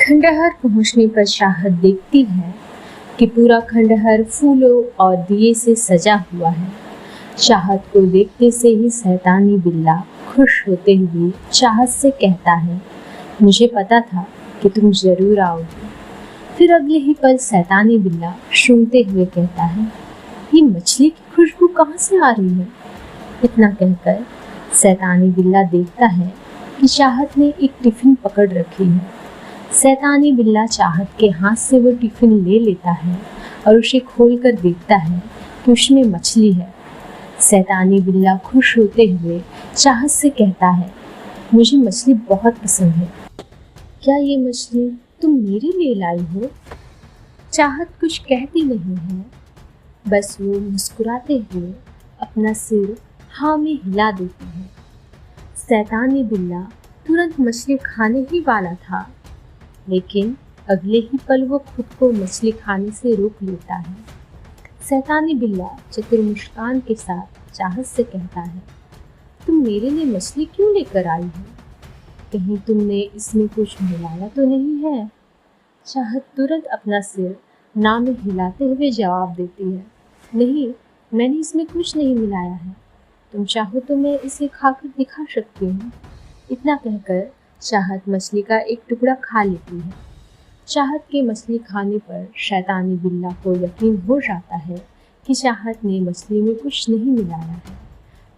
खंडहर पहुंचने पर चाहत देखती है कि पूरा खंडहर फूलों और दिए से सजा हुआ है। चाहत को देखते से ही शैतानी बिल्ला खुश होते हुए चाहत से कहता है, मुझे पता था कि तुम जरूर आओगे। फिर अगले ही पल शैतानी बिल्ला सूंघते हुए कहता है, ये मछली की खुशबू कहाँ से आ रही है? इतना कहकर शैतानी बिल्ला देखता है कि चाहत ने एक टिफिन पकड़ रखी है। शैतानी बिल्ला चाहत के हाथ से वो टिफिन ले लेता है और उसे खोलकर देखता है कि उसमें मछली है। शैतानी बिल्ला खुश होते हुए चाहत से कहता है, मुझे मछली बहुत पसंद है, क्या ये मछली तुम मेरे लिए लाई हो? चाहत कुछ कहती नहीं है, बस वो मुस्कुराते हुए अपना सिर हाँ में हिला देती है। शैतानी बिल्ला तुरंत मछली खाने ही वाला था, लेकिन अगले ही पल वो खुद को मछली खाने से रोक लेता है। शैतानी बिल्ला चतुर मुस्कान के साथ चाहत से कहता है, तुम मेरे लिए मछली क्यों लेकर आई हो? कहीं तुमने इसमें कुछ मिलाया तो नहीं है? चाहत तुरंत अपना सिर ना में हिलाते हुए जवाब देती है, नहीं, मैंने इसमें कुछ नहीं मिलाया है। तुम चाहो तो मैं इसे खाकर दिखा सकती हूँ। इतना कहकर चाहत मछली का एक टुकड़ा खा लेती है। चाहत के मछली खाने पर शैतानी बिल्ला को यकीन हो जाता है कि चाहत ने मछली में कुछ नहीं मिलाया है।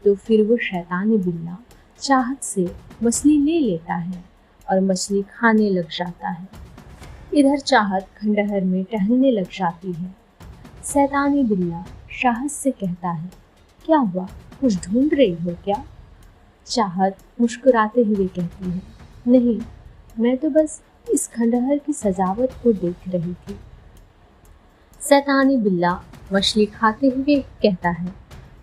तो फिर वो शैतानी बिल्ला चाहत से मछली ले लेता है और मछली खाने लग जाता है। इधर चाहत खंडहर में टहलने लग जाती है। शैतानी बिल्ला चाहत से कहता है, क्या हुआ, कुछ ढूंढ रही हो क्या? चाहत मुस्कुराते हुए कहती है, नहीं, मैं तो बस इस खंडहर की सजावट को देख रही थी। शैतानी बिल्ला मछली खाते हुए कहता है,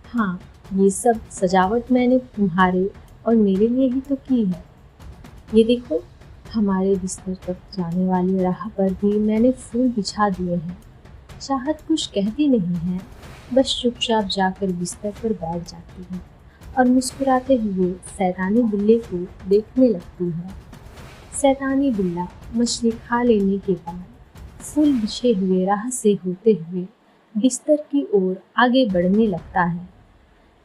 हाँ, ये सब सजावट मैंने तुम्हारे और मेरे लिए ही तो की है। ये देखो, हमारे बिस्तर तक जाने वाली राह पर भी मैंने फूल बिछा दिए हैं। चाहत कुछ कहती नहीं है, बस चुपचाप जाकर बिस्तर पर बैठ जाती है और मुस्कुराते हुए शैतानी बिल्ले को देखने लगती है। शैतानी बिल्ला मछली खा लेने के बाद फूल बिछे हुए राह से होते हुए बिस्तर की ओर आगे बढ़ने लगता है,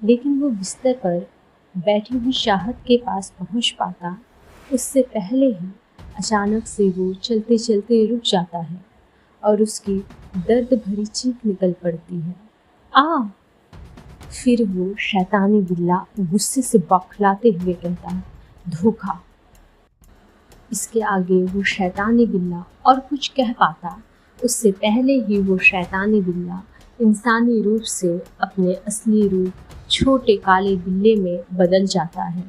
लेकिन वो बिस्तर पर बैठी हुई चाहत के पास पहुंच पाता उससे पहले ही अचानक से वो चलते चलते रुक जाता है और उसकी दर्द भरी चीख निकल पड़ती है, आ! फिर वो शैतानी बिल्ला गुस्से से बौखलाते हुए कहता है, धोखा। इसके आगे वो शैतानी बिल्ला और कुछ कह पाता उससे पहले ही वो शैतानी बिल्ला इंसानी रूप से अपने असली रूप छोटे काले बिल्ले में बदल जाता है।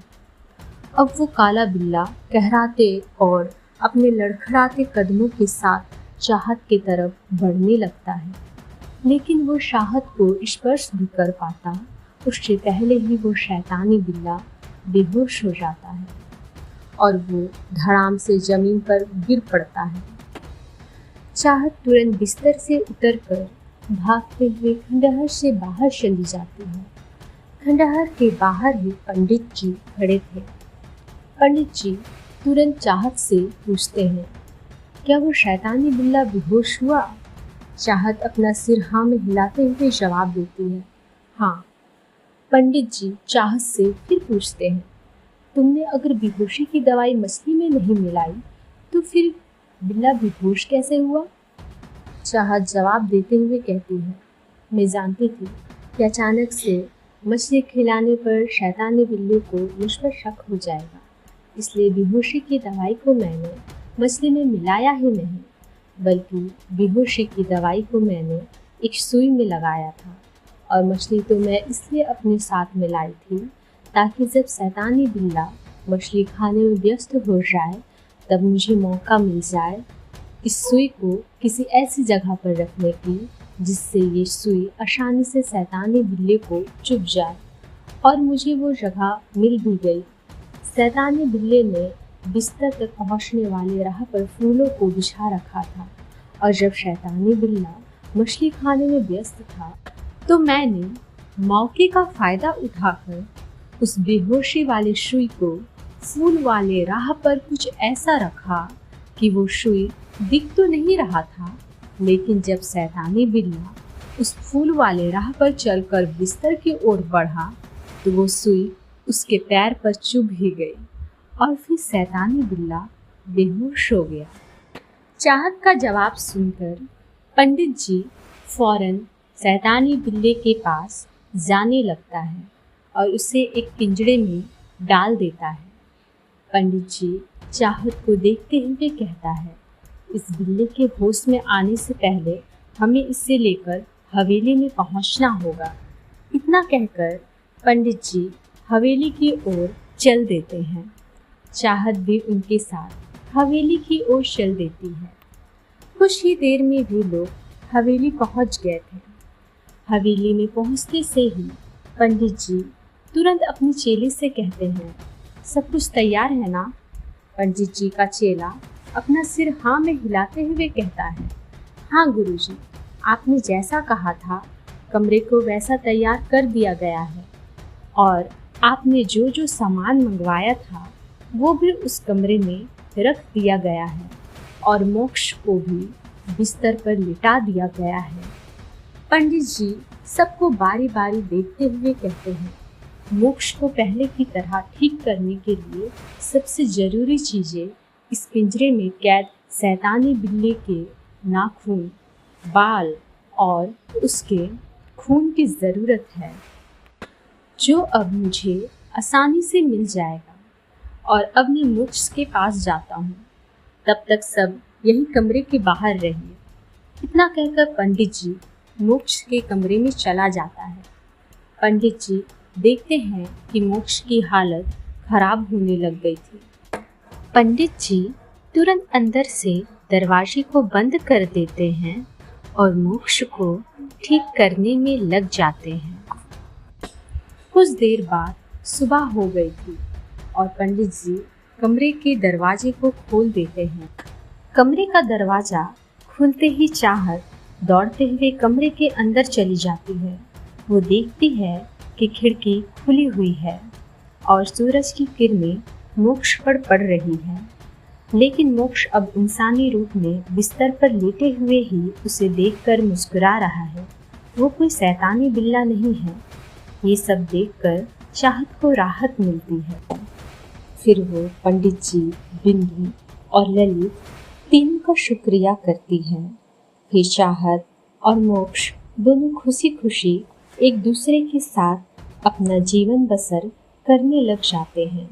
अब वो काला बिल्ला कहराते और अपने लड़खड़ाते कदमों के साथ चाहत की तरफ बढ़ने लगता है, लेकिन वो चाहत को स्पर्श भी कर पाता उससे पहले ही वो शैतानी बिल्ला बेहोश हो जाता है और वो धड़ाम से जमीन पर गिर पड़ता है। चाहत तुरंत बिस्तर से उतरकर भागते हुए खंडहर से बाहर चली जाती है। खंडहर के बाहर ही पंडित जी खड़े थे। पंडित जी तुरंत चाहत से पूछते हैं, क्या वो शैतानी बिल्ला बेहोश हुआ? चाहत अपना सिर हाँ में हिलाते हुए जवाब देती है, हाँ। पंडित जी चाहत से फिर पूछते हैं, तुमने अगर बेहोशी की दवाई मछली में नहीं मिलाई तो फिर बिल्ला बेहोश कैसे हुआ? चाहत जवाब देते हुए कहती है, मैं जानती थी कि अचानक से मछली खिलाने पर शैतानी बिल्ले को मुझ पर शक हो जाएगा, इसलिए बेहोशी की दवाई को मैंने मछली में मिलाया ही नहीं, बल्कि बेहोशी की दवाई को मैंने एक सुई में लगाया था और मछली तो मैं इसलिए अपने साथ में लाई थी ताकि जब शैतानी बिल्ला मछली खाने में व्यस्त हो जाए तब मुझे मौका मिल जाए इस सुई को किसी ऐसी जगह पर रखने की जिससे ये सुई आसानी से शैतानी बिल्ले को चुभ जाए, और मुझे वो जगह मिल भी गई। शैतानी बिल्ले ने बिस्तर तक पहुंचने वाली राह पर फूलों को बिछा रखा था और जब शैतानी बिल्ला मछली खाने में व्यस्त था तो मैंने मौके का फायदा उठाकर उस बेहोशी वाले सुई को फूल वाले राह पर कुछ ऐसा रखा कि वो सुई दिख तो नहीं रहा था, लेकिन जब शैतानी बिल्ला उस फूल वाले राह पर चलकर बिस्तर की ओर बढ़ा तो वो सुई उसके पैर पर चुभ ही गई और फिर शैतानी बिल्ला बेहोश हो गया। चाहत का जवाब सुनकर पंडित जी फौरन शैतानी बिल्ले के पास जाने लगता है और उसे एक पिंजड़े में डाल देता है। पंडित जी चाहत को देखते हुए कहता है, इस बिल्ले के होश में आने से पहले हमें इसे लेकर हवेली में पहुंचना होगा। इतना कहकर पंडित जी हवेली की ओर चल देते हैं। चाहत भी उनके साथ हवेली की ओर चल देती है। कुछ ही देर में भी लोग हवेली पहुंच गए थे। हवेली में पहुंचते से ही पंडित जी तुरंत अपनी चेले से कहते हैं, सब कुछ तैयार है ना? पंडित जी का चेला अपना सिर हाँ में हिलाते हुए कहता है, हाँ गुरुजी, आपने जैसा कहा था कमरे को वैसा तैयार कर दिया गया है और आपने जो जो सामान मंगवाया था वो भी उस कमरे में रख दिया गया है और मोक्ष को भी बिस्तर पर लिटा दिया गया है। पंडित जी सबको बारी बारी देखते हुए कहते हैं, मोक्ष को पहले की तरह ठीक करने के लिए सबसे ज़रूरी चीज़ें इस पिंजरे में कैद शैतानी बिल्ली के नाखून, बाल और उसके खून की ज़रूरत है, जो अब मुझे आसानी से मिल जाएगा और अब मैं मोक्ष के पास जाता हूँ। तब तक सब यही कमरे के बाहर रहिए। इतना कहकर पंडित जी मोक्ष के कमरे में चला जाता है। पंडित जी देखते हैं कि मोक्ष की हालत खराब होने लग गई थी। पंडित जी तुरंत अंदर से दरवाजे को बंद कर देते हैं और मोक्ष को ठीक करने में लग जाते हैं। कुछ देर बाद सुबह हो गई थी और पंडित जी कमरे के दरवाजे को खोल देते हैं। कमरे का दरवाज़ा खुलते ही चाहत दौड़ते हुए कमरे के अंदर चली जाती है। वो देखती है कि खिड़की खुली हुई है और सूरज की किरणें मोक्ष पर पड़ रही हैं। लेकिन मोक्ष अब इंसानी रूप में बिस्तर पर लेटे हुए ही उसे देखकर मुस्कुरा रहा है। वो कोई शैतानी बिल्ला नहीं है। ये सब देखकर चाहत को राहत मिलती है। फिर वो पंडित जी, बिंदु और ललित तीनों का शुक्रिया करती है। फिर चाहत और मोक्ष दोनों खुशी खुशी एक दूसरे के साथ अपना जीवन बसर करने लग जाते हैं।